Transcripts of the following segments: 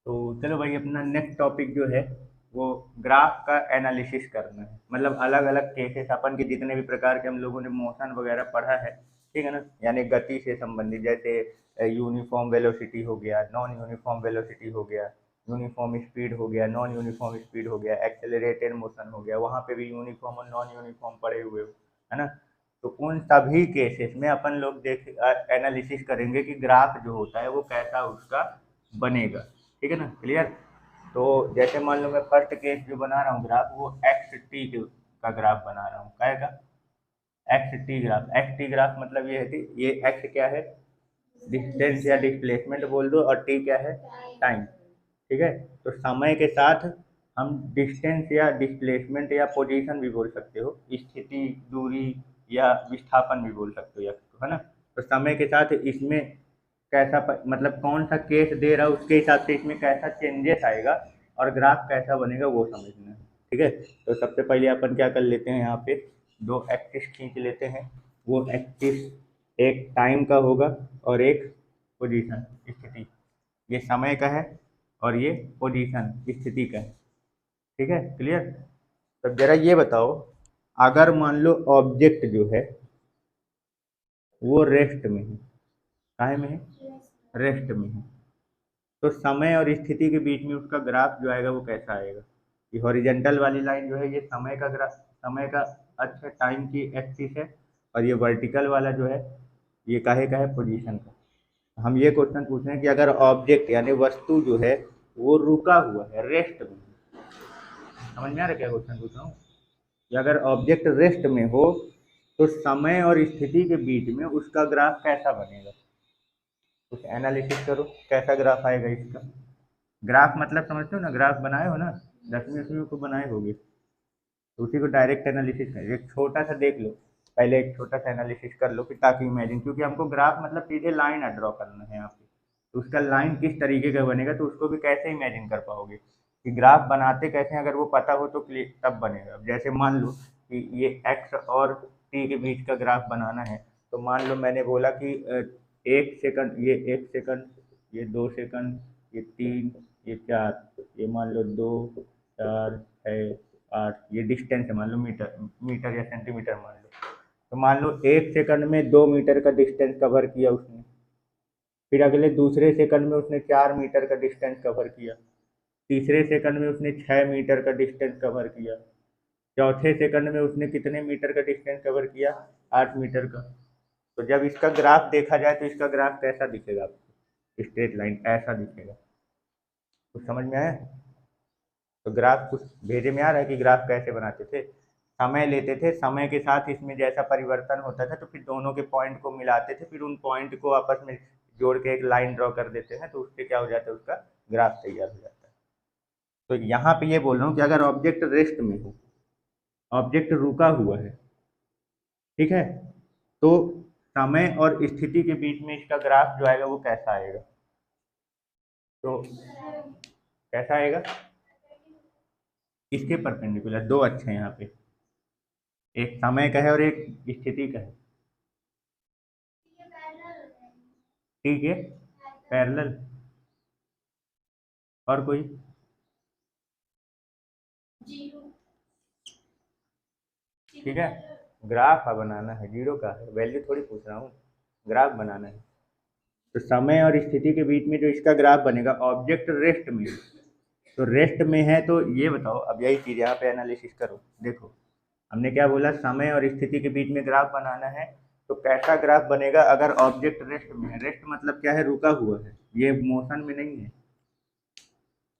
तो चलो भाई, अपना नेक्स्ट टॉपिक जो है वो ग्राफ का एनालिसिस करना है। मतलब अलग अलग केसेस अपन के जितने भी प्रकार के हम लोगों ने मोशन वगैरह पढ़ा है, ठीक है ना, यानी गति से संबंधित, जैसे यूनिफॉर्म वेलोसिटी हो गया, नॉन यूनिफॉर्म वेलोसिटी हो गया, यूनिफॉर्म स्पीड हो गया, नॉन यूनिफॉर्म स्पीड हो गया, एक्सेलरेटेड मोशन हो गया, वहाँ पे भी यूनिफॉर्म और नॉन यूनिफॉर्म पढ़े हुए हो, है ना। तो उन सभी केसेस में अपन लोग देख एनालिसिस करेंगे कि ग्राफ जो होता है वो कैसा उसका बनेगा। ठीक है ना, क्लियर। तो जैसे मान लो मैं फर्स्ट केस जो बना रहा हूँ ग्राफ, वो एक्स टी का ग्राफ बना रहा हूँ, क्या का x T graph. X T graph मतलब ये है कि ये एक्स क्या है, डिस्टेंस या डिस्प्लेसमेंट बोल दो, और टी क्या है, टाइम। ठीक है। तो समय के साथ हम डिस्टेंस या डिस्प्लेसमेंट या पोजीशन भी बोल सकते हो, स्थिति, दूरी या विस्थापन भी बोल सकते हो, या है ना। तो समय के साथ इसमें कैसा मतलब कौन सा केस दे रहा है उसके हिसाब से इसमें कैसा चेंजेस आएगा और ग्राफ कैसा बनेगा वो समझना है। ठीक है। तो सबसे पहले अपन क्या कर लेते हैं, यहाँ पे दो एक्सिस खींच लेते हैं। वो एक्सिस एक टाइम का होगा और एक पोजीशन, स्थिति। ये समय का है और ये पोजीशन, स्थिति का है। ठीक है, क्लियर। तब जरा ये बताओ, अगर मान लो ऑब्जेक्ट जो है वो रेस्ट में है, काहे में है, रेस्ट में है, तो समय और स्थिति के बीच में उसका ग्राफ जो आएगा वो कैसा आएगा। ये हॉरिजेंटल वाली लाइन जो है ये समय का ग्राफ, समय का अच्छा टाइम की एक्सिस है, और ये वर्टिकल वाला जो है ये काहे का है, पोजीशन का। हम ये क्वेश्चन पूछ रहे हैं कि अगर ऑब्जेक्ट यानी वस्तु जो है वो रुका हुआ है, रेस्ट में। समझ में आ रहा है क्या क्वेश्चन पूछ रहा हूँ, कि अगर ऑब्जेक्ट रेस्ट में हो तो समय और स्थिति के बीच में उसका ग्राफ कैसा बनेगा। कुछ एनालिसिस करो, कैसा ग्राफ आएगा इसका। ग्राफ मतलब समझते हो ना, ग्राफ बनाए हो ना, 10वीं को बनाए होगे, तो उसी को डायरेक्ट एनालिसिस करें। एक छोटा सा देख लो, पहले एक छोटा सा एनालिसिस कर लो, फिर ताकि इमेजिन, क्योंकि हमको ग्राफ मतलब सीधे लाइन ड्रॉ करना है यहाँ पे, तो उसका लाइन किस तरीके का बनेगा तो उसको भी कैसे इमेजिन कर पाओगे, कि ग्राफ बनाते कैसे हैं, अगर वो पता हो तो तब बनेगा। अब जैसे मान लो कि ये एक्स और टी के बीच का ग्राफ बनाना है, तो मान लो मैंने बोला कि 1 सेकंड, ये 1 सेकंड, ये 2 सेकंड, ये 3, ये 4, ये मान लो 2, 4, 6, 8, ये डिस्टेंस है, मान लो मीटर, मीटर या सेंटीमीटर मान लो। तो मान लो 1 सेकंड में 2 मीटर का डिस्टेंस कवर किया उसने, फिर अगले दूसरे सेकंड में उसने 4 मीटर का डिस्टेंस कवर किया, तीसरे सेकंड में उसने 6 मीटर का डिस्टेंस कवर किया, चौथे सेकंड में उसने कितने मीटर का डिस्टेंस कवर किया, 8 मीटर का। तो जब इसका ग्राफ देखा जाए तो इसका ग्राफ कैसा दिखेगा आपको, स्ट्रेट लाइन ऐसा दिखेगा। कुछ समझ में आया। तो ग्राफ कुछ भेजे में आ रहा है कि ग्राफ कैसे बनाते थे, समय लेते थे, समय के साथ इसमें जैसा परिवर्तन होता था तो फिर दोनों के पॉइंट को मिलाते थे, फिर उन पॉइंट को आपस में जोड़ के एक लाइन ड्रॉ कर देते हैं, तो उससे क्या हो जाता है, उसका ग्राफ तैयार हो जाता है। तो यहाँ पे ये बोल रहा हूँ कि अगर ऑब्जेक्ट रेस्ट में हो, ऑब्जेक्ट रुका हुआ है, ठीक है, तो समय और स्थिति के बीच में इसका ग्राफ जो आएगा वो कैसा आएगा। तो कैसा आएगा, इसके परपेंडिकुलर दो अच्छे हैं यहाँ पे, एक समय का है और एक स्थिति का है। ठीक है, पैरेलल। और कोई, ठीक है, ग्राफ बनाना है, जीरो का है, वैल्यू थोड़ी पूछ रहा हूँ, ग्राफ बनाना है। तो समय और स्थिति के बीच में जो इसका ग्राफ बनेगा, ऑब्जेक्ट रेस्ट में, तो रेस्ट में है, तो ये बताओ, अब यही चीज़ यहाँ पे एनालिसिस करो। देखो हमने क्या बोला, समय और स्थिति के बीच में ग्राफ बनाना है, तो कैसा ग्राफ बनेगा अगर ऑब्जेक्ट रेस्ट में है। रेस्ट मतलब क्या है, रुका हुआ है, ये मोशन में नहीं है।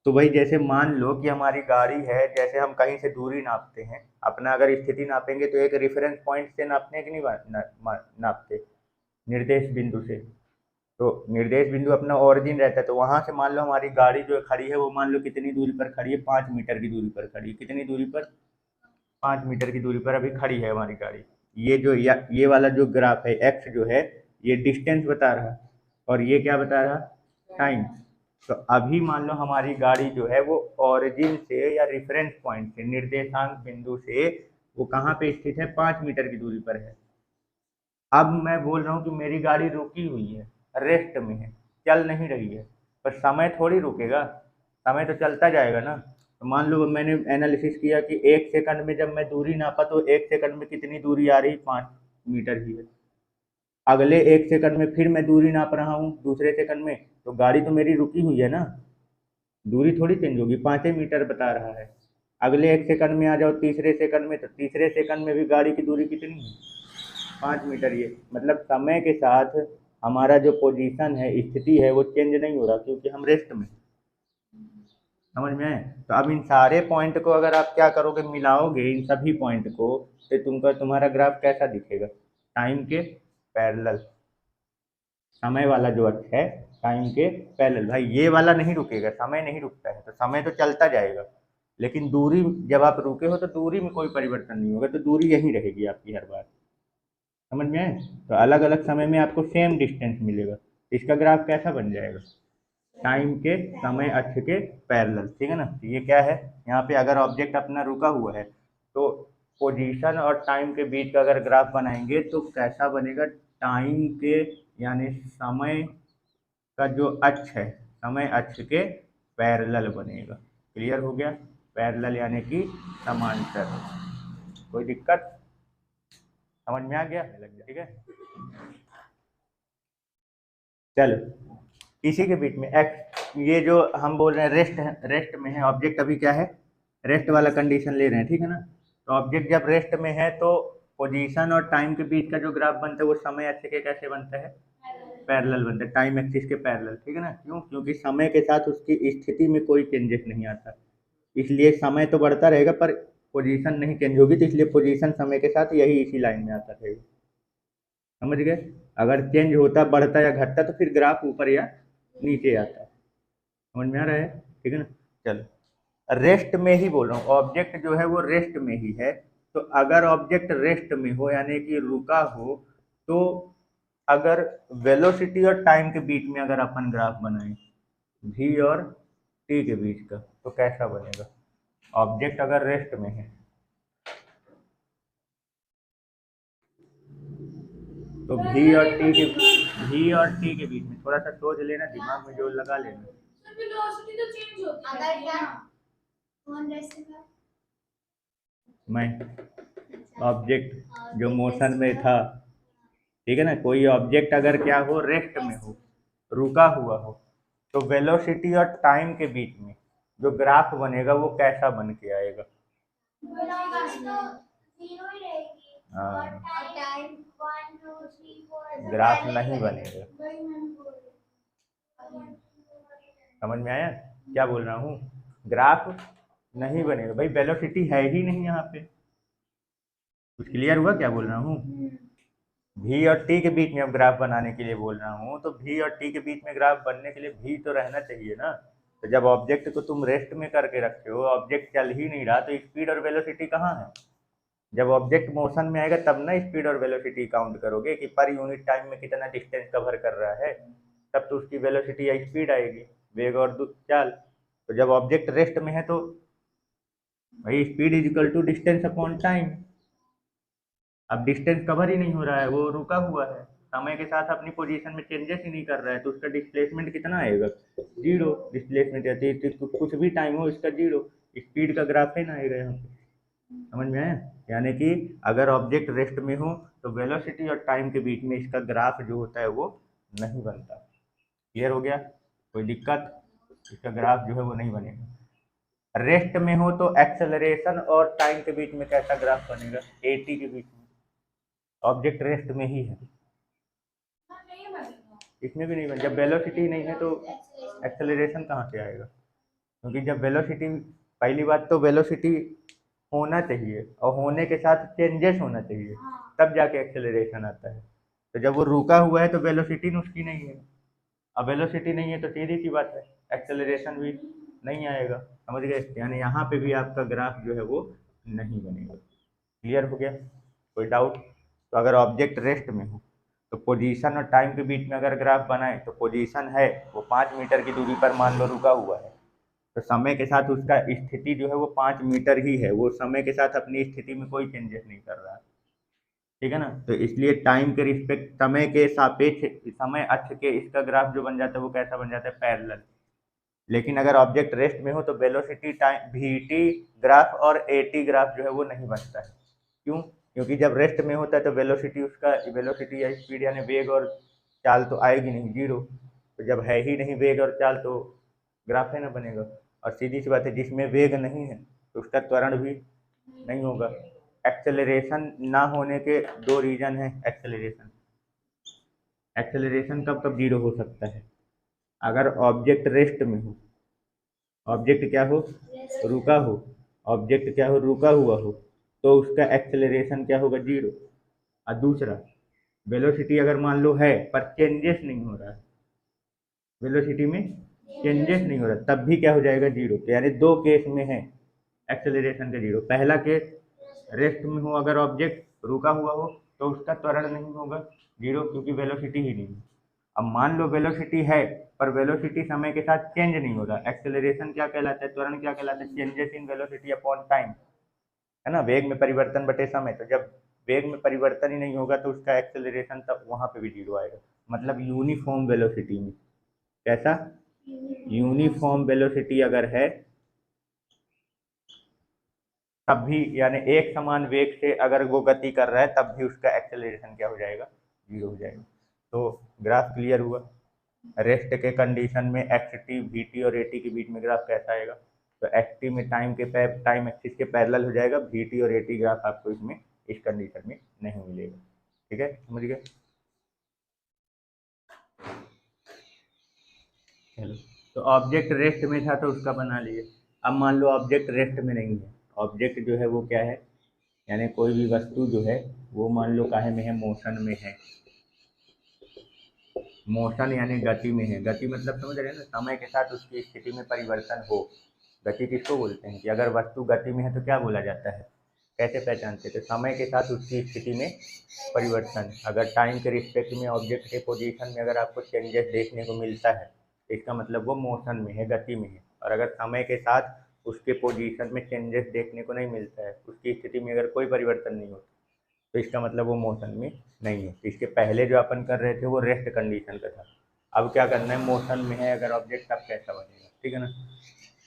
तो भाई जैसे मान लो कि हमारी गाड़ी है, जैसे हम कहीं से दूरी नापते हैं अपना, अगर स्थिति नापेंगे तो एक रेफरेंस पॉइंट से नापते हैं कि नहीं नापते, निर्देश बिंदु से। तो निर्देश बिंदु अपना ओरिजिन रहता है, तो वहां से मान लो हमारी गाड़ी जो खड़ी है वो मान लो कितनी दूरी पर खड़ी है, 5 मीटर की दूरी पर खड़ी है। कितनी दूरी पर, 5 मीटर की दूरी पर अभी खड़ी है हमारी गाड़ी। ये जो ये वाला जो ग्राफ है एक्स जो है, ये डिस्टेंस बता रहा है, और ये क्या बता रहा, टाइम। तो अभी मान लो हमारी गाड़ी जो है वो ओरिजिन से या रेफरेंस पॉइंट से, निर्देशांक बिंदु से, वो कहाँ पे स्थित है, 5 मीटर की दूरी पर है। अब मैं बोल रहा हूँ कि मेरी गाड़ी रुकी हुई है, रेस्ट में है, चल नहीं रही है, पर समय थोड़ी रुकेगा। समय तो चलता जाएगा ना। तो मान लो मैंने एनालिसिस किया कि 1 सेकंड में जब मैं दूरी नापा तो 1 सेकंड में कितनी दूरी आ रही, 5 मीटर ही है। अगले 1 सेकंड में फिर मैं दूरी नाप रहा हूँ दूसरे सेकंड में, तो गाड़ी तो मेरी रुकी हुई है ना, दूरी थोड़ी चेंज होगी, 5 मीटर बता रहा है। अगले 1 सेकंड में आ जाओ तीसरे सेकंड में, तो तीसरे सेकंड में भी गाड़ी की दूरी कितनी है, 5 मीटर। ये मतलब समय के साथ हमारा जो पोजीशन है, स्थिति है, वो चेंज नहीं हो रहा क्योंकि हम रेस्ट में। समझ में आए? तो अब इन सारे पॉइंट को अगर आप क्या करोगे, मिलाओगे इन सभी पॉइंट को, तो तुम्हारा ग्राफ कैसा दिखेगा, टाइम के पैरेलल। समय वाला जो अक्ष है टाइम के पैरेलल। भाई ये वाला नहीं रुकेगा, समय नहीं रुकता है, तो समय तो चलता जाएगा, लेकिन दूरी, जब आप रुके हो तो दूरी में कोई परिवर्तन नहीं होगा, तो दूरी यही रहेगी आपकी हर बार। समझ में आए? तो अलग अलग समय में आपको सेम डिस्टेंस मिलेगा, इसका ग्राफ कैसा बन जाएगा, टाइम के समय अक्ष के पैरेलल। ठीक है ना? तो ये क्या है, यहाँ पे अगर ऑब्जेक्ट अपना रुका हुआ है तो पोजीशन और टाइम के बीच का अगर ग्राफ बनाएंगे तो कैसा बनेगा, टाइम के यानी समय का जो अक्ष है, समय अक्ष के पैरेलल बनेगा। क्लियर हो गया? पैरेलल यानी कि समांतर। कोई दिक्कत? समझ में आ गया? ठीक है, चलो। इसी के बीच में एक्स, ये जो हम बोल रहे हैं रेस्ट है, रेस्ट में है ऑब्जेक्ट, अभी क्या है, रेस्ट वाला कंडीशन ले रहे हैं। ठीक है ना? तो ऑब्जेक्ट जब रेस्ट में है तो पोजीशन और टाइम के बीच का जो ग्राफ बनता है वो समय अक्ष के कैसे बनता है, पैरेलल बनता है, टाइम एक्सिस के पैरेलल। ठीक है ना? क्यों? क्योंकि समय के साथ उसकी स्थिति में कोई चेंजेस नहीं आता, इसलिए समय तो बढ़ता रहेगा पर पोजीशन नहीं चेंज होगी, तो इसलिए पोजीशन समय के साथ यही इसी लाइन में आता रहेगा। समझ गए? अगर चेंज होता, बढ़ता या घटता, तो फिर ग्राफ ऊपर या नीचे आता। समझ में आ रहा है? ठीक है ना? चलो, रेस्ट में ही बोल रहा हूँ, ऑब्जेक्ट जो है वो रेस्ट में ही है। तो अगर ऑब्जेक्ट रेस्ट में हो यानी कि रुका हो, तो अगर वेलोसिटी और टाइम के बीच में अगर अपन ग्राफ बनाएं, v और t के बीच का, तो कैसा बनेगा, ऑब्जेक्ट अगर रेस्ट में है तो v और t के बीच में थोड़ा सा सोच लेना, दिमाग में जोर लगा लेना। मैं ऑब्जेक्ट जो मोशन में था, ठीक है ना, कोई ऑब्जेक्ट अगर क्या हो, रेस्ट में हो, रुका हुआ हो, तो वेलोसिटी और टाइम के बीच में जो ग्राफ बनेगा वो कैसा बन के आएगा, हाँ, ग्राफ नहीं बनेगा। समझ में आया क्या बोल रहा हूँ? ग्राफ नहीं बनेगा भाई, वेलोसिटी है ही नहीं यहाँ पे। कुछ क्लियर हुआ क्या बोल रहा हूँ? v और t के बीच में अब ग्राफ बनाने के लिए बोल रहा हूँ, तो v और t के बीच में ग्राफ बनने के लिए v तो रहना चाहिए ना। तो जब ऑब्जेक्ट को तुम रेस्ट में करके रखे हो, ऑब्जेक्ट चल ही नहीं रहा, तो स्पीड और वेलोसिटी कहाँ है? जब ऑब्जेक्ट मोशन में आएगा तब ना स्पीड और वेलोसिटी काउंट करोगे कि पर यूनिट टाइम में कितना डिस्टेंस कवर कर रहा है, तब तो उसकी वेलोसिटी या स्पीड आएगी, वेग और चाल। तो जब ऑब्जेक्ट रेस्ट में है तो भाई speed is equal to distance upon time. अब डिस्टेंस कवर ही नहीं हो रहा है, वो रुका हुआ है, समय के साथ अपनी पोजीशन में चेंजेस ही नहीं कर रहा है, तो उसका डिस्प्लेसमेंट कितना आएगा, जीरो डिस्प्लेसमेंट रहती है, तो कुछ भी टाइम हो इसका जीरो, स्पीड का ग्राफ है ना आएगा यहाँ पे। समझ में आया? यानी कि अगर ऑब्जेक्ट रेस्ट में हो तो वेलोसिटी और टाइम के बीच में इसका ग्राफ जो होता है वो नहीं बनता। क्लियर हो गया? कोई दिक्कत? इसका ग्राफ जो है वो नहीं बनेगा। रेस्ट में हो तो एक्सेलरेशन और टाइम के बीच में कैसा ग्राफ बनेगा, एटी के बीच में, ऑब्जेक्ट रेस्ट में ही है, इसमें भी नहीं बन, जब वेलोसिटी नहीं है तो एक्सेलरेशन कहाँ से आएगा, क्योंकि जब वेलोसिटी, पहली बात तो वेलोसिटी होना चाहिए और होने के साथ चेंजेस होना चाहिए, तब जाके एक्सेलरेशन आता है। तो जब वो रुका हुआ है तो वेलोसिटी उसकी नहीं है, अब वेलोसिटी नहीं है तो सीधी सी बात है एक्सेलरेशन भी नहीं आएगा। समझ गए? यानी यहाँ पे भी आपका ग्राफ जो है वो नहीं बनेगा। क्लियर हो गया? कोई डाउट? तो अगर ऑब्जेक्ट रेस्ट में हो तो पोजीशन और टाइम के बीच में अगर ग्राफ बनाए तो पोजीशन है वो 5 मीटर की दूरी पर मान लो रुका हुआ है, तो समय के साथ उसका स्थिति जो है वो 5 मीटर ही है, वो समय के साथ अपनी स्थिति में कोई चेंजेस नहीं कर रहा है। ठीक है ना? तो इसलिए टाइम के रिस्पेक्ट, समय के सापेक्ष, समय अक्ष के इसका ग्राफ जो बन जाता है वो कैसा बन जाता है, पैरेलल। लेकिन अगर ऑब्जेक्ट रेस्ट में हो तो वेलोसिटी टाइम वीटी ग्राफ और एटी ग्राफ जो है वो नहीं बनता है। क्यों? क्योंकि जब रेस्ट में होता है तो वेलोसिटी उसका वेलोसिटी या स्पीड यानी वेग और चाल तो आएगी नहीं, जीरो। तो जब है ही नहीं वेग और चाल तो ग्राफ है ना बनेगा। और सीधी सी बात है, जिसमें वेग नहीं है तो उसका त्वरण भी नहीं होगा। एक्सेलरेशन ना होने के दो रीजन है। एक्सेलरेशन एक्सेलरेशन कब कब जीरो हो सकता है? अगर ऑब्जेक्ट रेस्ट में हो, ऑब्जेक्ट क्या हो, रुका हो, ऑब्जेक्ट क्या हो, रुका हुआ हो, तो उसका एक्सेलरेशन क्या होगा, जीरो। और दूसरा, वेलोसिटी अगर मान लो है पर चेंजेस नहीं हो रहा है, वेलोसिटी में चेंजेस नहीं हो रहा, तब भी क्या हो जाएगा, जीरो। तो यानी दो केस में है एक्सेलरेशन का जीरो। पहला केस, रेस्ट में हो अगर ऑब्जेक्ट, रुका हुआ हो, तो उसका त्वरण नहीं होगा, जीरो, क्योंकि वेलोसिटी ही नहीं है। अब मान लो वेलोसिटी है पर वेलोसिटी समय के साथ चेंज नहीं हो रहा, एक्सेलरेशन क्या कहलाता है, त्वरण क्या कहलाता है, changes in velocity upon time, है ना, वेग में परिवर्तन बटे समय। तो जब वेग में परिवर्तन ही नहीं होगा तो उसका एक्सेलरेशन तब वहां पे भी जीरो आएगा। मतलब यूनिफॉर्म वेलोसिटी में, कैसा, यूनिफॉर्म वेलोसिटी अगर है तब भी, यानी एक समान वेग से अगर वो गति कर रहा है तब भी उसका एक्सेलरेशन क्या हो जाएगा, जीरो हो जाएगा। तो ग्राफ क्लियर हुआ। रेस्ट के कंडीशन में एक्स टी वी टी और ए टी के बीच में ग्राफ कैसा आएगा, तो एक्स टी में टाइम एक्सिस के पैरेलल हो जाएगा, वी टी और ए टी ग्राफ आपको इसमें इस कंडीशन में नहीं मिलेगा। ठीक है, समझ गए? चलो, तो ऑब्जेक्ट रेस्ट में था तो उसका बना लिए। अब मान लो ऑब्जेक्ट रेस्ट में नहीं है, ऑब्जेक्ट जो है वो क्या है, यानी कोई भी वस्तु जो है वो मान लो काहे में है, मोशन में है। मोशन यानी गति में है, गति मतलब समझ रहे हैं ना, समय के साथ उसकी स्थिति में परिवर्तन हो। गति किसको बोलते हैं, कि अगर वस्तु गति में है तो क्या बोला जाता है, कैसे पहचानते हैं, तो समय के साथ उसकी स्थिति में परिवर्तन। अगर टाइम के रिस्पेक्ट में ऑब्जेक्ट के पोजीशन में अगर आपको चेंजेस देखने को मिलता है तो इसका मतलब वो मोशन में है, गति में है। और अगर समय के साथ उसके पोजीशन में चेंजेस देखने को नहीं मिलता है, उसकी स्थिति में अगर कोई परिवर्तन नहीं होता, तो इसका मतलब वो मोशन में नहीं है। तो इसके पहले जो अपन कर रहे थे वो रेस्ट कंडीशन का था। अब क्या करना है, मोशन में है अगर ऑब्जेक्ट, तब कैसा बनेगा, ठीक है ना।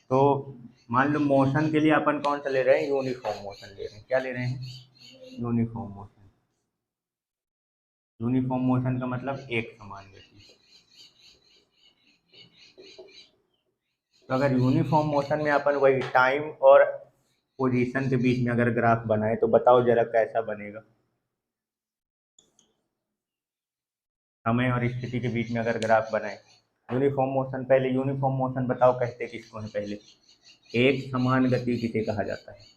तो मान लो मोशन के लिए अपन कौन सा ले रहे हैं, यूनिफॉर्म मोशन ले रहे हैं। क्या ले रहे हैं, यूनिफॉर्म मोशन। यूनिफॉर्म मोशन का मतलब एक समान गति। तो अगर यूनिफॉर्म मोशन में अपन वही टाइम और पोजीशन के बीच में अगर ग्राफ बनाए तो बताओ जरा कैसा बनेगा। समय और स्थिति के बीच में अगर ग्राफ बनाए, यूनिफॉर्म मोशन, पहले यूनिफॉर्म मोशन बताओ कहते किसको है, पहले एक समान गति किसे कहा जाता है,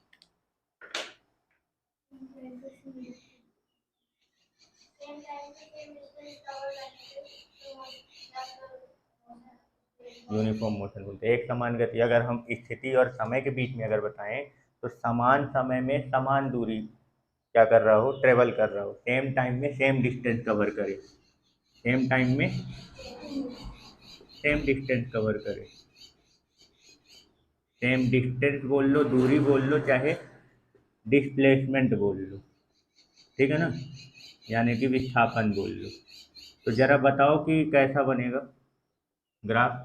यूनिफॉर्म मोशन बोलते हैं। एक समान गति अगर हम स्थिति और समय के बीच में अगर बताएं तो समान समय में समान दूरी क्या कर रहा हो, ट्रेवल कर रहा हो, सेम टाइम में सेम डिस्टेंस कवर करे, सेम टाइम में सेम डिस्टेंस कवर करे। सेम डिस्टेंस बोल लो, दूरी बोल लो, चाहे डिस्प्लेसमेंट बोल लो, ठीक है ना, यानी कि विस्थापन बोल लो। तो जरा बताओ कि कैसा बनेगा ग्राफ,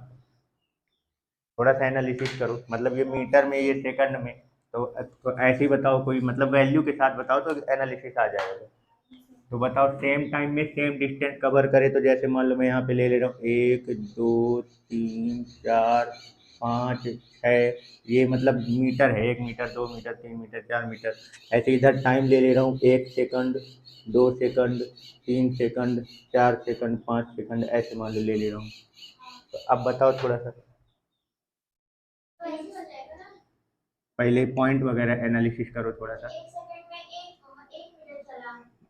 थोड़ा सा एनालिसिस करो। मतलब ये मीटर में, ये सेकंड में, तो ऐसे ही बताओ, कोई मतलब वैल्यू के साथ बताओ तो एनालिसिस आ जाएगा। तो बताओ सेम टाइम में सेम डिस्टेंस कवर करे, तो जैसे मान लो मैं यहाँ पे ले ले रहा हूँ 1 2 3 4 5 6, ये मतलब मीटर है, 1 मीटर 2 मीटर 3 मीटर 4 मीटर। ऐसे इधर टाइम ले ले रहा हूँ 1 second 2 second 3 second 4 second 5 second, ऐसे मान लो ले ले रहा हूँ। तो अब बताओ थोड़ा सा, पहले पॉइंट वगैरह एनालिसिस करो थोड़ा सा।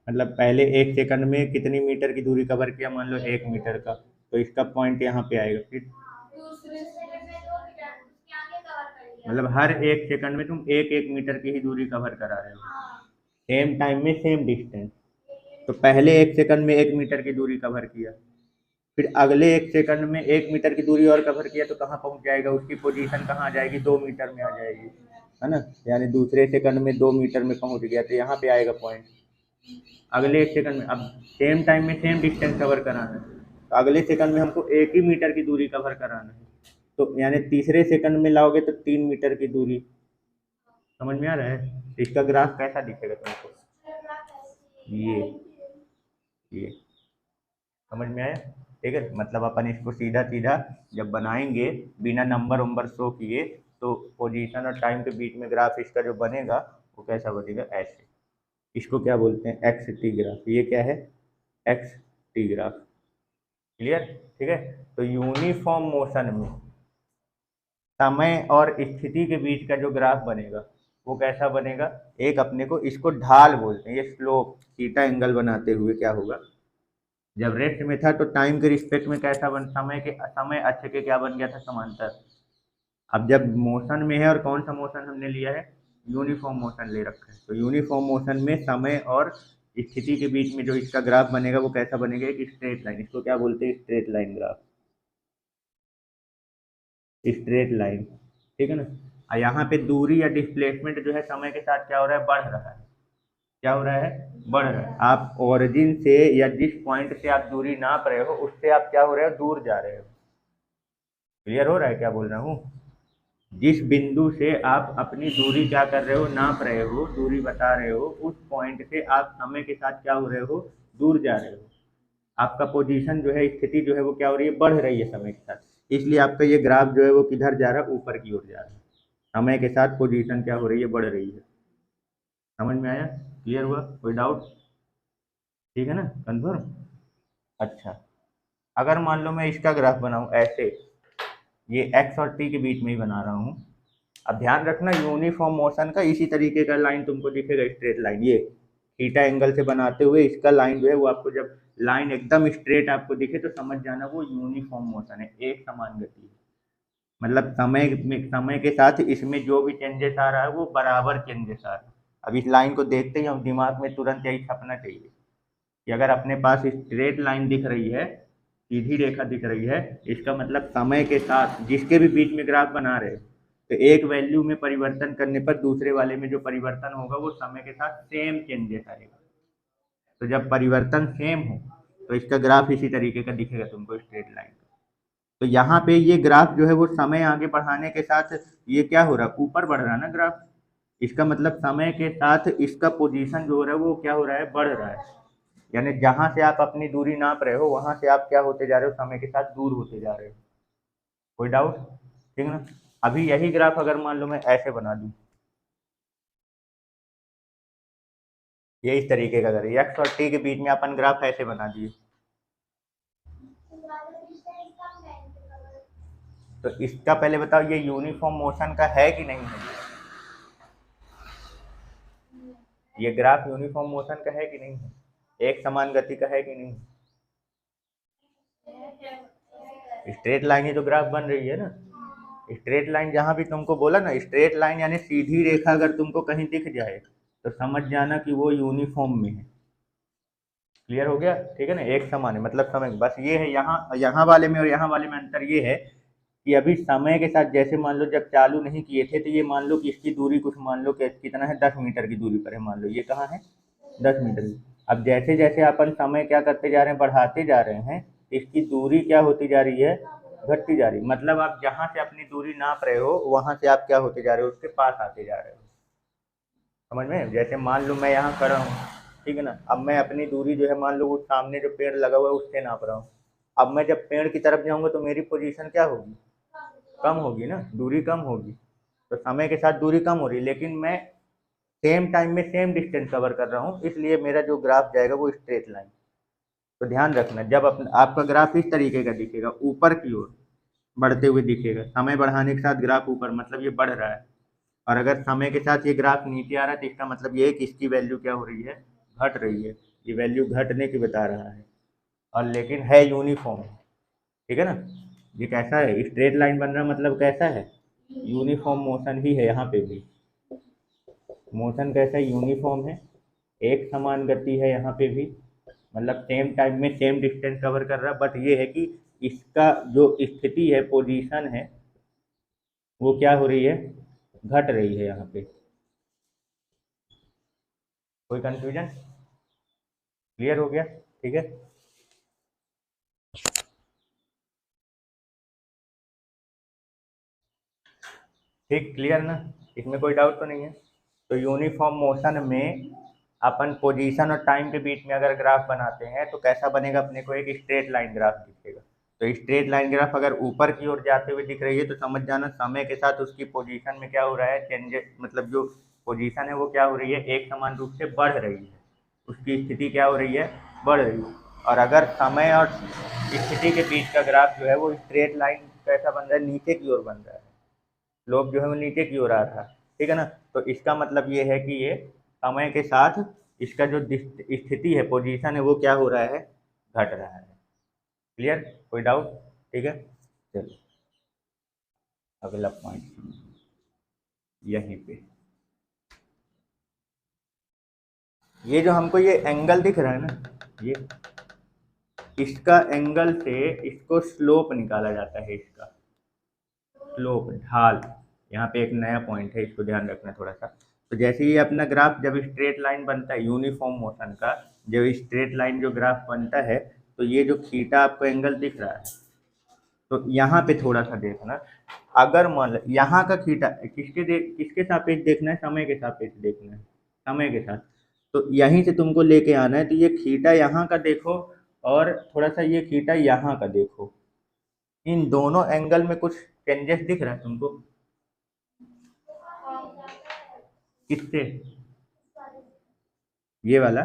मतलब पहले 1 सेकंड में कितनी मीटर की दूरी कवर किया, मान लो 1 मीटर का, तो इसका पॉइंट यहाँ पे आएगा। फिर मतलब हर 1 सेकंड में तुम 1 1 मीटर की ही दूरी कवर करा रहे हो, सेम टाइम में सेम डिस्टेंस। तो पहले 1 सेकंड में 1 मीटर की दूरी कवर किया, फिर अगले 1 सेकंड में 1 मीटर की दूरी और कवर किया, तो कहाँ पहुंच जाएगा, उसकी पोजीशन कहाँ आ जाएगी, 2 मीटर में आ जाएगी, है ना। यानी दूसरे सेकंड में 2 मीटर में पहुंच गया, तो यहाँ पे आएगा पॉइंट। अगले 1 सेकंड में, अब सेम टाइम में सेम डिस्टेंस कवर कराना है, तो अगले सेकंड में हमको 1 ही मीटर की दूरी कवर कराना है, तो यानी तीसरे सेकंड में लाओगे तो 3 मीटर की दूरी। समझ में आ रहा है? इसका ग्राफ कैसा दिखेगा तुमको? ये समझ में आया? ठीक है, मतलब अपन इसको सीधा सीधा जब बनाएंगे बिना नंबर वंबर शो किए, तो पोजीशन और टाइम के बीच में ग्राफ इसका जो बनेगा वो कैसा बनेगा? ऐसे। इसको क्या बोलते हैं? X T graph. ये क्या है? X T graph. क्लियर? ठीक है। तो यूनिफॉर्म मोशन में समय और स्थिति के बीच का जो ग्राफ बनेगा वो कैसा बनेगा? एक अपने को इसको ढाल बोलते हैं, ये स्लोप थीटा एंगल बनाते हुए क्या होगा? जब रेस्ट में था तो टाइम के रिस्पेक्ट में कैसा बन, समय अक्ष के क्या बन गया था? समांतर। अब जब मोशन में है, और कौन सा मोशन हमने लिया है? यूनिफॉर्म मोशन ले रखा है, तो यूनिफॉर्म मोशन में समय और स्थिति के बीच में जो इसका ग्राफ बनेगा वो कैसा बनेगा? एक स्ट्रेट लाइन। इसको क्या बोलते हैं? Straight line graph, straight line. ठीक है ना? और यहाँ पे दूरी या डिस्प्लेसमेंट जो है समय के साथ क्या हो रहा है? बढ़ रहा है। क्या हो रहा है? बढ़ रहा है। आप ओरिजिन से या जिस पॉइंट से आप दूरी नाप रहे हो उससे आप क्या हो रहे हो? दूर जा रहे हो। क्लियर हो रहा है क्या बोल रहा हूँ? जिस बिंदु से आप अपनी दूरी क्या कर रहे हो? नाप रहे हो, दूरी बता रहे हो, उस पॉइंट से आप समय के साथ क्या हो रहे हो? दूर जा रहे हो। आपका पोजीशन जो है, स्थिति जो है वो क्या हो रही है? बढ़ रही है समय के साथ। इसलिए आपका ये ग्राफ जो है वो किधर जा रहा है? ऊपर की ओर जा रहा है। समय के साथ पोजीशन क्या हो रही है? बढ़ रही है। समझ में आया? क्लियर हुआ? कोई डाउट? ठीक है ना? कन्फर्म? अच्छा, अगर मान लो मैं इसका ग्राफ बनाऊं ऐसे, ये एक्स और टी के बीच में ही बना रहा हूँ। अब ध्यान रखना, यूनिफॉर्म मोशन का इसी तरीके का लाइन तुमको दिखेगा, स्ट्रेट लाइन। ये थीटा एंगल से बनाते हुए इसका लाइन जो है वो आपको, जब लाइन एकदम स्ट्रेट आपको दिखे तो समझ जाना वो यूनिफॉर्म मोशन है, एक समान गति है। मतलब समय के साथ इसमें जो भी चेंजेस आ रहा है वो बराबर चेंजेस आ रहा है। अब इस लाइन को देखते ही हम दिमाग में तुरंत यही छपना चाहिए कि अगर अपने पास स्ट्रेट लाइन दिख रही है, सीधी रेखा दिख रही है, इसका मतलब समय के साथ जिसके भी बीच में ग्राफ बना रहे हो, तो एक वैल्यू में परिवर्तन करने पर दूसरे वाले में जो परिवर्तन होगा वो समय के साथ सेम चेंजेस आएगा। तो जब परिवर्तन सेम हो तो इसका ग्राफ इसी तरीके का दिखेगा तुमको, स्ट्रेट लाइन। तो यहाँ पे ये ग्राफ जो है वो समय आगे बढ़ाने के साथ ये क्या हो रहा है? ऊपर बढ़ रहा है ना ग्राफ। इसका मतलब समय के साथ इसका पोजीशन जो हो रहा है वो क्या हो रहा है? बढ़ रहा है। यानी जहां से आप अपनी दूरी नाप रहे हो वहां से आप क्या होते जा रहे हो? समय के साथ दूर होते जा रहे हो। कोई डाउट? ठीक है ना? अभी यही ग्राफ अगर मान लो मैं ऐसे बना दूं, ये इस तरीके का, अगर एक्स और टी के बीच में अपन ग्राफ ऐसे बना दिए, तो इसका पहले बताओ ये यूनिफॉर्म मोशन का है कि नहीं है? ये ग्राफ यूनिफॉर्म मोशन का है कि नहीं है? एक समान गति का है कि नहीं? स्ट्रेट लाइन ही तो ग्राफ बन रही है ना। स्ट्रेट लाइन जहां भी तुमको बोला ना, स्ट्रेट लाइन यानी सीधी रेखा अगर तुमको कहीं दिख जाए तो समझ जाना कि वो यूनिफॉर्म में है। क्लियर हो गया? ठीक है ना? एक समान है, मतलब समझ, बस ये है, यहाँ यहाँ वाले में और यहाँ वाले में अंतर ये है कि अभी समय के साथ, जैसे मान लो जब चालू नहीं किए थे तो ये मान लो कि इसकी दूरी कुछ मान लो कि कितना है? 10 मीटर की दूरी पर है। मान लो ये कहाँ है? 10 मीटर की। अब जैसे जैसे अपन समय क्या करते जा रहे हैं? बढ़ाते जा रहे हैं, इसकी दूरी क्या होती जा रही है? घटती जा रही है। मतलब आप जहाँ से अपनी दूरी नाप रहे हो वहां से आप क्या होते जा रहे हो? उसके पास आते जा रहे हो। समझ में? जैसे मान लो मैं यहाँ खड़ा हूँ, ठीक है ना? अब मैं अपनी दूरी जो है मान लो वो सामने जो पेड़ लगा हुआ है उससे नाप रहा हूँ। अब मैं जब पेड़ की तरफ जाऊंगा तो मेरी पोजीशन क्या होगी? कम होगी ना, दूरी कम होगी। तो समय के साथ दूरी कम हो रही है, लेकिन मैं सेम टाइम में सेम डिस्टेंस कवर कर रहा हूँ, इसलिए मेरा जो ग्राफ जाएगा वो स्ट्रेट लाइन। तो ध्यान रखना, जब आपका ग्राफ इस तरीके का दिखेगा, ऊपर की ओर बढ़ते हुए दिखेगा, समय बढ़ाने के साथ ग्राफ ऊपर, मतलब ये बढ़ रहा है। और अगर समय के साथ ये ग्राफ नीचे आ रहा है तो इसका मतलब ये है कि इसकी वैल्यू क्या हो रही है? घट रही है। ये वैल्यू घटने की बता रहा है, और लेकिन है यूनिफॉर्म। ठीक है ना? ये कैसा है? स्ट्रेट लाइन बन रहा है, मतलब कैसा है? यूनिफॉर्म मोशन ही है। यहाँ पे भी मोशन कैसा है? यूनिफॉर्म है, एक समान गति है यहाँ पे भी, मतलब सेम टाइम में सेम डिस्टेंस कवर कर रहा है। बट ये है कि इसका जो स्थिति है, पोजीशन है, वो क्या हो रही है? घट रही है यहाँ पे। कोई कंफ्यूजन? क्लियर हो गया? ठीक है। ठीक, क्लियर ना, इसमें कोई डाउट तो नहीं है। तो यूनिफॉर्म मोशन में अपन पोजीशन और टाइम के बीच में अगर ग्राफ बनाते हैं तो कैसा बनेगा, अपने को एक स्ट्रेट लाइन ग्राफ दिखेगा। तो स्ट्रेट लाइन ग्राफ अगर ऊपर की ओर जाते हुए दिख रही है तो समझ जाना समय के साथ उसकी पोजीशन में क्या हो रहा है, चेंजेस, मतलब जो पोजीशन है वो क्या हो रही है, एक समान रूप से बढ़ रही है, उसकी स्थिति क्या हो रही है, बढ़ रही है। और अगर समय और स्थिति के बीच का ग्राफ जो है वो स्ट्रेट लाइन कैसा बन रहा है, नीचे की ओर बन रहा है, स्लोप जो है वो नीचे की ओर आ रहा है, ठीक है ना। तो इसका मतलब ये है कि ये समय के साथ इसका जो स्थिति है, पोजीशन है, वो क्या हो रहा है, घट रहा है। क्लियर, कोई डाउट? ठीक है, चलो अगला पॉइंट यहीं पे, ये जो हमको ये एंगल दिख रहा है ना, ये इसका एंगल से इसको स्लोप निकाला जाता है, इसका स्लोप, ढाल। यहाँ पे एक नया पॉइंट है, इसको ध्यान रखना थोड़ा सा। तो जैसे ही अपना ग्राफ जब स्ट्रेट लाइन बनता है यूनिफॉर्म मोशन का, जब स्ट्रेट लाइन जो ग्राफ बनता है, तो ये जो थीटा आपको एंगल दिख रहा है, तो यहाँ पे थोड़ा सा देखना। अगर मान लो यहाँ का थीटा किसके सापेक्ष देखना है, समय के सापेक्ष देखना है, समय के साथ। तो यहीं से तुमको लेके आना है, तो ये थीटा यहाँ का देखो और थोड़ा सा ये थीटा यहाँ का देखो, इन दोनों एंगल में कुछ चेंजेस दिख रहा है तुमको? किससे? ये वाला,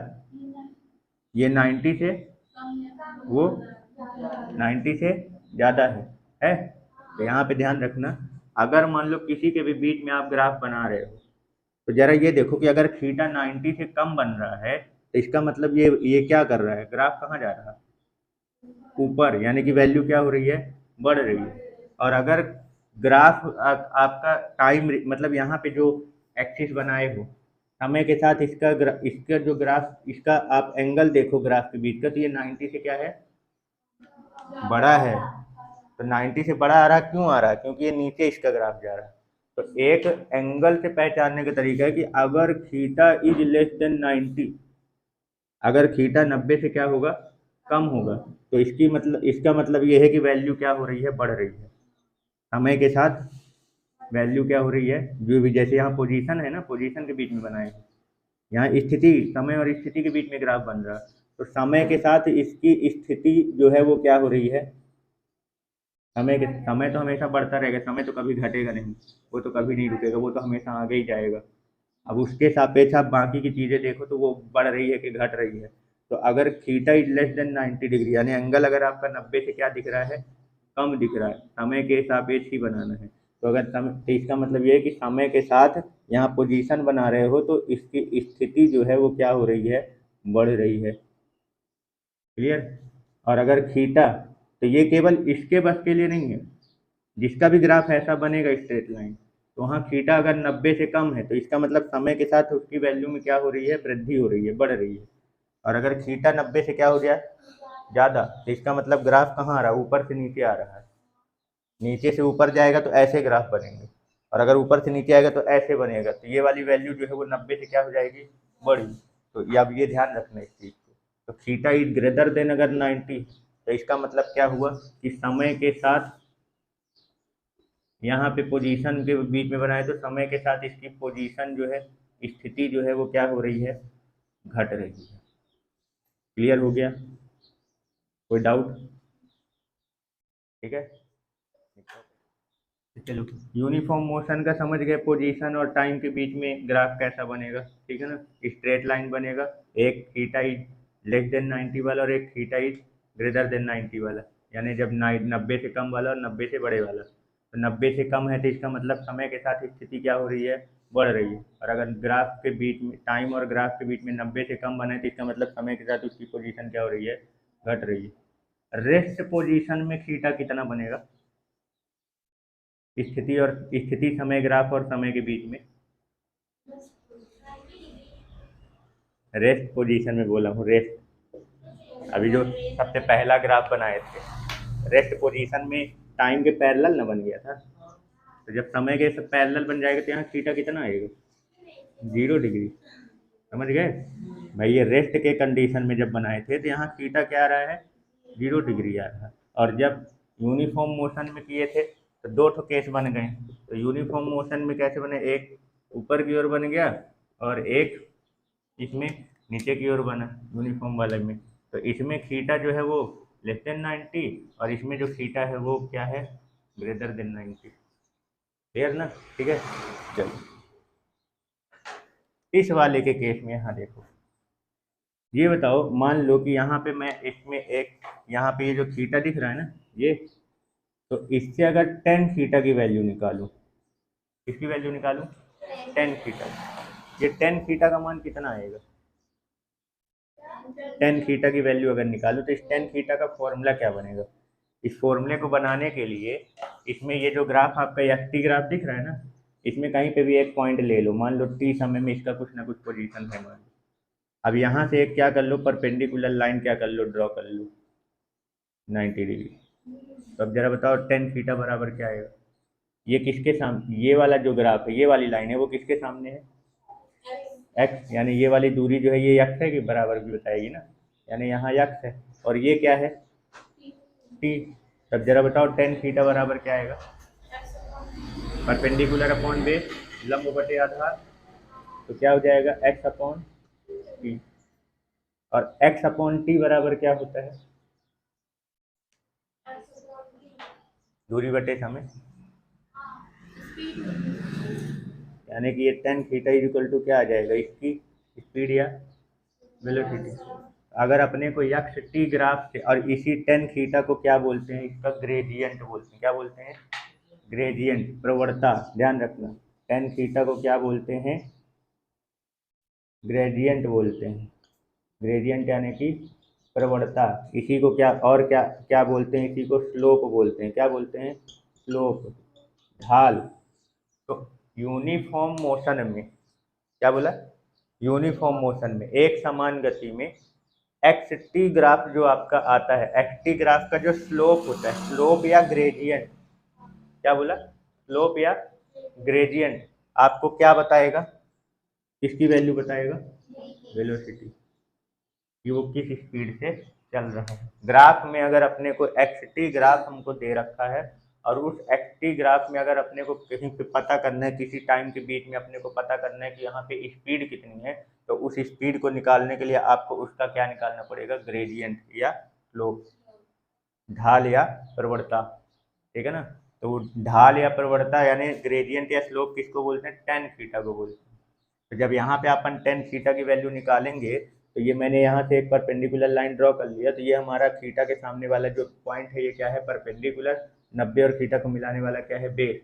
ये 90 से, वो 90 से ज़्यादा है। तो यहाँ पे ध्यान रखना, अगर मान लो किसी के भी बीच में आप ग्राफ बना रहे हो, तो जरा ये देखो कि अगर थीटा 90 से कम बन रहा है तो इसका मतलब ये क्या कर रहा है, ग्राफ कहाँ जा रहा है, ऊपर, यानी कि वैल्यू क्या हो रही है, बढ़ रही है। और अगर ग्राफ आपका टाइम, मतलब यहाँ पे जो एक्सिस बनाए हो, समय के साथ इसका जो ग्राफ, इसका आप एंगल देखो ग्राफ के बीच का, तो ये 90 से क्या है, बड़ा है। तो 90 से बड़ा आ रहा, क्यों आ रहा है, क्योंकि ये नीचे इसका ग्राफ जा रहा है। तो एक एंगल से पहचानने का तरीका है कि अगर थीटा इज लेस देन 90, अगर थीटा 90 से क्या होगा, कम होगा, तो इसका मतलब ये है कि वैल्यू क्या हो रही है, बढ़ रही है। समय के साथ वैल्यू क्या हो रही है, जो भी, जैसे यहाँ पोजीशन है ना, पोजीशन के बीच में बनाए, यहाँ स्थिति, समय और स्थिति के बीच में ग्राफ बन रहा है, तो समय के साथ इसकी स्थिति जो है वो क्या हो रही है, समय तो हमेशा बढ़ता रहेगा, समय तो कभी घटेगा नहीं, वो तो कभी नहीं रुकेगा, वो तो हमेशा आगे ही जाएगा। अब उसके सापेक्ष आप बाकी की चीज़ें देखो तो वो बढ़ रही है कि घट रही है। तो अगर theta is less than 90 degree, यानी एंगल अगर आपका 90 से क्या दिख रहा है, कम दिख रहा है, समय के सापेक्ष ही बनाना है। तो अगर तो इसका मतलब ये है कि समय के साथ यहाँ पोजीशन बना रहे हो तो इसकी स्थिति जो है वो क्या हो रही है, बढ़ रही है। क्लियर? और अगर थीटा, तो ये केवल इसके बस के लिए नहीं है, जिसका भी ग्राफ ऐसा बनेगा स्ट्रेट लाइन, तो वहाँ थीटा अगर 90 से कम है तो इसका मतलब समय के साथ उसकी वैल्यू में क्या हो रही है, वृद्धि हो रही है, बढ़ रही है। और अगर थीटा 90 से क्या हो जाए, ज़्यादा, तो इसका मतलब ग्राफ कहाँ आ रहा है, ऊपर से नीचे आ रहा है। नीचे से ऊपर जाएगा तो ऐसे ग्राफ बनेंगे, और अगर ऊपर से नीचे आएगा तो ऐसे बनेगा, तो ये वाली वैल्यू जो है वो 90 से क्या हो जाएगी, बढ़ी। तो ये, अब ये ध्यान रखना इस चीज़ को। तो थीटा इज ग्रेटर देन अगर 90, तो इसका मतलब क्या हुआ कि समय के साथ यहाँ पे पोजीशन के बीच में बनाए, तो समय के साथ इसकी पोजीशन जो है, स्थिति जो है वो क्या हो रही है, घट रही है। क्लियर हो गया, कोई डाउट? ठीक है, चलो, यूनिफॉर्म मोशन का समझ गए, पोजीशन और टाइम के बीच में ग्राफ कैसा बनेगा, ठीक है ना, स्ट्रेट लाइन बनेगा, एक थीटा इज लेस देन 90 वाला और एक थीटा इज ग्रेटर देन 90 वाला, यानी जब 90 से कम वाला और 90 से बड़े वाला। तो 90 से कम है तो इसका मतलब समय के साथ स्थिति क्या हो रही है, बढ़ रही है। और अगर ग्राफ के बीच में, टाइम और ग्राफ के बीच में 90 से कम बने तो इसका मतलब समय के साथ उसकी पोजीशन क्या हो रही है, घट रही है। रेस्ट पोजीशन में थीटा कितना बनेगा, स्थिति समय ग्राफ और समय के बीच में, रेस्ट पोजीशन में बोला हूँ, रेस्ट, अभी जो सबसे पहला ग्राफ बनाए थे, रेस्ट पोजीशन में टाइम के पैरेलल ना बन गया था, तो जब समय के पैरेलल बन जाएगा तो यहाँ थीटा कितना आएगा, 0 डिग्री। समझ गए भाई, ये रेस्ट के कंडीशन में जब बनाए थे तो यहाँ थीटा क्या आ रहा है, 0 डिग्री आ रहा है। और जब यूनिफॉर्म मोशन में किए थे तो दो ठो केस बन गए। तो यूनिफॉर्म मोशन में कैसे बने, एक ऊपर की ओर बन गया और एक इसमें नीचे की ओर बना यूनिफॉर्म वाले में। तो इसमें थीटा जो है वो लेस देन 90 और इसमें जो थीटा है वो क्या है, ग्रेटर देन 90। क्लियर ना? ठीक है, चलो इस वाले के केस में यहाँ देखो, ये बताओ, मान लो कि यहाँ पे मैं इसमें एक, यहाँ पे ये जो थीटा दिख रहा है ना ये, तो इससे अगर टेन थीटा की वैल्यू निकालूं, किसकी वैल्यू निकालूं, टेन थीटा। ये टेन थीटा का मान कितना आएगा, टेन थीटा की वैल्यू अगर निकालूं तो इस टेन थीटा का फॉर्मूला क्या बनेगा। इस फॉर्मूले को बनाने के लिए इसमें ये जो ग्राफ आपका एफ टी ग्राफ दिख रहा है ना, इसमें कहीं पे भी एक पॉइंट ले लो, मान लो टी समय में इसका कुछ ना कुछ पोजीशन है, मान लो। अब यहाँ से एक क्या कर लो, परपेंडिकुलर लाइन क्या कर लो, ड्रॉ कर लो 90 डिग्री। तो अब जरा बताओ टेन थीटा बराबर क्या आएगा। ये किसके सामने, ये वाला जो ग्राफ है, ये वाली लाइन है, वो किसके सामने है, एक्स, यानी ये वाली दूरी जो है ये एक्स है कि बराबर भी बताएगी ना, यानी यहाँ एक्स है और ये क्या है, टी। तब जरा बताओ टेन थीटा बराबर क्या आएगा, परपेंडिकुलर अपॉन बेस, लंब बटे आधार, तो क्या हो जाएगा एक्स अपॉन टी। और एक्स अपॉन टी बराबर क्या होता है, दूरी बटे समय, यानी कि ये tan theta is equal to क्या आ जाएगा, इसकी स्पीड या वेलोसिटी। अगर अपने को यक्स टी ग्राफ से, और इसी टेन थीटा को क्या बोलते हैं, इसका ग्रेडियंट बोलते हैं, क्या बोलते हैं, ग्रेडियंट, प्रवणता, ध्यान रखना, टेन थीटा को क्या बोलते हैं, ग्रेडियंट बोलते हैं। ग्रेडियंट यानी कि प्रवणता। इसी को क्या और क्या क्या बोलते हैं, इसी को स्लोप बोलते हैं, क्या बोलते हैं, स्लोप, ढाल। तो यूनिफॉर्म मोशन में क्या बोला, यूनिफॉर्म मोशन में एक समान गति में एक्स टी ग्राफ जो आपका आता है, एक्स टी ग्राफ का जो स्लोप होता है, स्लोप या ग्रेडियंट, क्या बोला, स्लोप या ग्रेडियंट आपको क्या बताएगा, किसकी वैल्यू बताएगा, वेलोसिटी, कि वो किस स्पीड से चल रहा है। ग्राफ में अगर अपने को एक्स टी ग्राफ हमको दे रखा है और उस एक्स टी ग्राफ में अगर अपने को कहीं पे पता करना है, किसी टाइम के बीच में अपने को पता करना है कि यहाँ पे स्पीड कितनी है, तो उस स्पीड को निकालने के लिए आपको उसका क्या निकालना पड़ेगा, ग्रेडियंट या स्लोप, ढाल या प्रवणता। ठीक है ना? तो ढाल या प्रवणता यानी ग्रेडियंट या स्लोप किसको बोलते हैं, टेन थीटा को बोलते हैं। तो जब यहाँ पे अपन टेन थीटा की वैल्यू निकालेंगे, तो ये मैंने यहाँ से एक परपेंडिकुलर लाइन ड्रॉ कर लिया, तो ये हमारा थीटा के सामने वाला जो पॉइंट है ये क्या है, परपेंडिकुलर, 90 और थीटा को मिलाने वाला क्या है, बेस।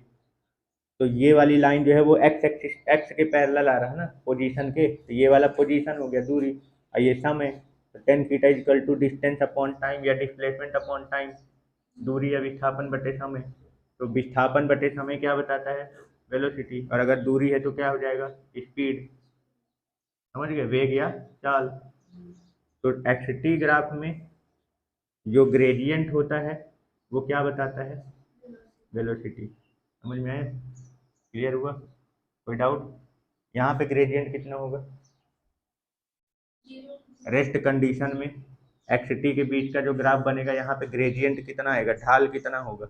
तो ये वाली लाइन जो है वो एक्स एक्सिस, एक्स के पैरेलल आ रहा है ना पोजीशन के, तो ये वाला पोजीशन हो गया दूरी, और ये समय। तो tan theta equal to distance upon time या डिस्प्लेसमेंट अपॉन टाइम, दूरी या विस्थापन बटे समय। तो विस्थापन बटे समय क्या बताता है, वेलोसिटी, और अगर दूरी है तो क्या हो जाएगा, स्पीड, समझ गए, वेग या चाल। तो एक्स टी ग्राफ में जो ग्रेडियंट होता है वो क्या बताता है, वेलोसिटी। समझ में आया, क्लियर हुआ, कोई डाउट। यहाँ पे ग्रेडियंट कितना होगा, रेस्ट कंडीशन में एक्स टी के बीच का जो ग्राफ बनेगा यहाँ पे ग्रेडियंट कितना आएगा, ढाल कितना होगा,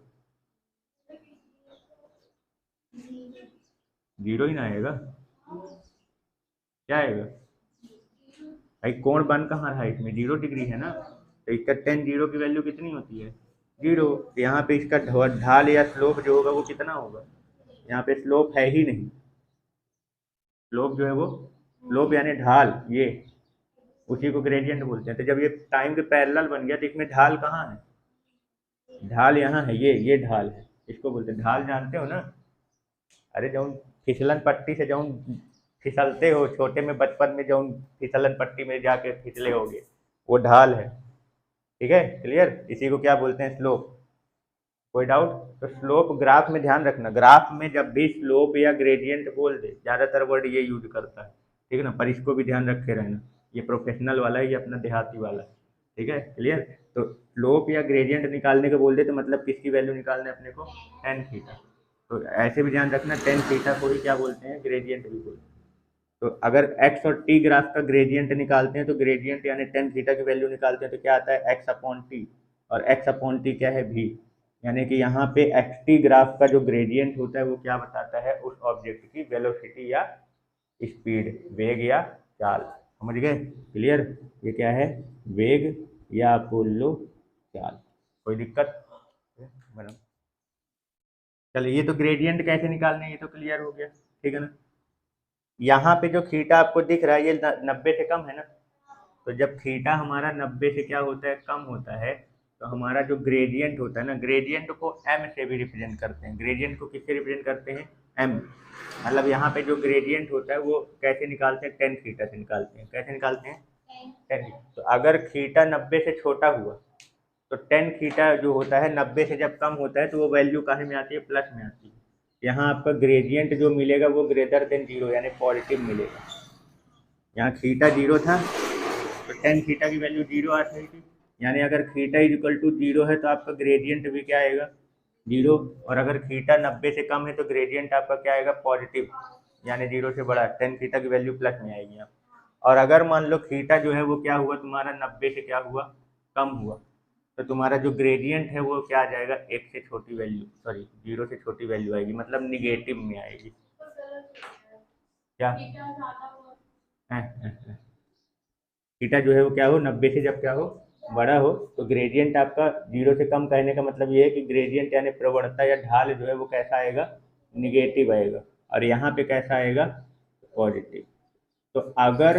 जीरो ही ना आएगा, क्या आएगा भाई, कोण बन कहाँ रहा है, इसमें 0 डिग्री है ना, तो इसका टेन जीरो की वैल्यू कितनी होती है, जीरो। तो यहाँ पे इसका ढाल या स्लोप जो होगा वो कितना होगा, यहाँ पे स्लोप है ही नहीं, स्लोप जो है वो, स्लोप यानी ढाल, ये उसी को ग्रेडियंट बोलते हैं। तो जब ये टाइम के पैरेलल बन गया तो इसमें ढाल कहाँ है, ढाल यहाँ है, ये ढाल है, इसको बोलते हैं ढाल, जानते हो ना, अरे जौन फिसलन पट्टी से जौन फिसलते हो छोटे में बचपन में, जौन फिसलन पट्टी में जाके फिसले होगे, वो ढाल है। ठीक है, क्लियर, इसी को क्या बोलते हैं, स्लोप। कोई डाउट। तो स्लोप ग्राफ में ध्यान रखना, ग्राफ में जब भी स्लोप या ग्रेडियंट बोल दे, ज़्यादातर वर्ड ये यूज करता है, ठीक है ना, पर इसको भी ध्यान रखे रहना, ये प्रोफेशनल वाला है, ये अपना देहाती वाला है। ठीक है, क्लियर। तो स्लोप या ग्रेडियंट निकालने को बोल दे तो मतलब किसकी वैल्यू निकालना है अपने को, टेन थीटा। तो ऐसे भी ध्यान रखना, टेन थीटा को ही क्या बोलते हैं, ग्रेडियंट भी बोलते हैं। तो अगर एक्स और टी ग्राफ का ग्रेडियंट निकालते हैं तो ग्रेडियंट यानी टेन थीटा की वैल्यू निकालते हैं तो क्या आता है, एक्स अपॉन टी, और एक्स अपॉन टी क्या है, भी। यानी कि यहाँ पे एक्स टी ग्राफ का जो ग्रेडियंट होता है वो क्या बताता है, उस ऑब्जेक्ट की वेलोसिटी या स्पीड, वेग या चाल। समझ गए? क्लियर? ये क्या है? वेग या आप बोल लो चाल। कोई दिक्कत? बना। चलिए, ये तो ग्रेडियंट कैसे निकालने हैं ये तो क्लियर हो गया, ठीक है ना। यहाँ पे जो थीटा आपको दिख रहा है ये 90 से कम है ना। तो जब थीटा हमारा 90 से क्या होता है, कम होता है, तो हमारा जो ग्रेडियंट होता है ना, ग्रेडियंट को एम से भी रिप्रेजेंट करते हैं। ग्रेडियंट को किससे रिप्रेजेंट करते हैं? एम। मतलब यहाँ पे जो ग्रेडियंट होता है वो कैसे निकालते हैं? टेन थीटा से निकालते हैं। कैसे निकालते हैं? टेन। तो अगर थीटा 90 से छोटा हुआ तो टेन थीटा जो होता है 90 से जब कम होता है तो वो वैल्यू कहाँ में आती है? प्लस में आती है। यहाँ आपका ग्रेडियंट जो मिलेगा वो ग्रेटर देन जीरो यानी पॉजिटिव मिलेगा। यहाँ थीटा जीरो था तो टेन थीटा की वैल्यू जीरो आ रही थी, यानी अगर theta is equal to zero है तो आपका ग्रेडियंट भी क्या आएगा? जीरो। और अगर थीटा 90 से कम है तो ग्रेडियंट आपका क्या आएगा? पॉजिटिव, यानी जीरो से बड़ा। टेन थीटा की वैल्यू प्लस में आएगी आप। और अगर मान लो थीटा जो है वो क्या हुआ तुम्हारा? 90 से क्या हुआ? कम हुआ। तो तुम्हारा जो ग्रेडियंट है वो क्या आ जाएगा? एक से छोटी वैल्यू, सॉरी जीरो से छोटी वैल्यू आएगी, मतलब निगेटिव में आएगी। क्या? थीटा जो है वो क्या हो? 90 से जब क्या हो? बड़ा हो। तो ग्रेडियंट आपका जीरो से कम कहने का मतलब ये है कि ग्रेडियंट यानी प्रवणता या ढाल जो है वो कैसा आएगा? निगेटिव आएगा। और यहाँ पे कैसा आएगा? पॉजिटिव। तो अगर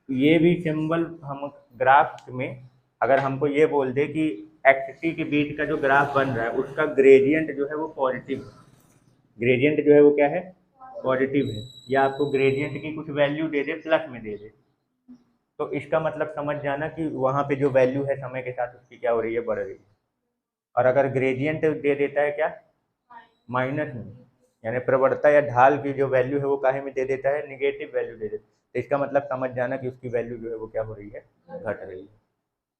ये भी सिंबल हम ग्राफ में अगर हमको ये बोल दे कि एक्स टी के बीच का जो ग्राफ बन रहा है उसका ग्रेडियंट जो है वो पॉजिटिव, ग्रेडियंट जो है वो क्या है? पॉजिटिव है, या आपको ग्रेडियंट की कुछ वैल्यू दे दे, प्लस में दे दे, तो इसका मतलब समझ जाना कि वहाँ पे जो वैल्यू है समय के साथ उसकी क्या हो रही है? बढ़ रही है। और अगर ग्रेडियंट दे देता है क्या? माइनस में, यानी प्रवणता या ढाल की जो वैल्यू है वो काहे में दे देता है? निगेटिव वैल्यू दे देता है। तो इसका मतलब समझ जाना कि उसकी वैल्यू जो है वो क्या हो रही है? घट रही है।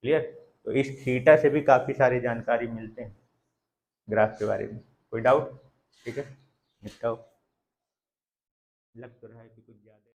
क्लियर? तो इस थीटा से भी काफ़ी सारी जानकारी मिलते हैं ग्राफ के बारे में। कोई डाउट? ठीक है, निपटाओ। लग तो रहा है कि कुछ ज़्यादा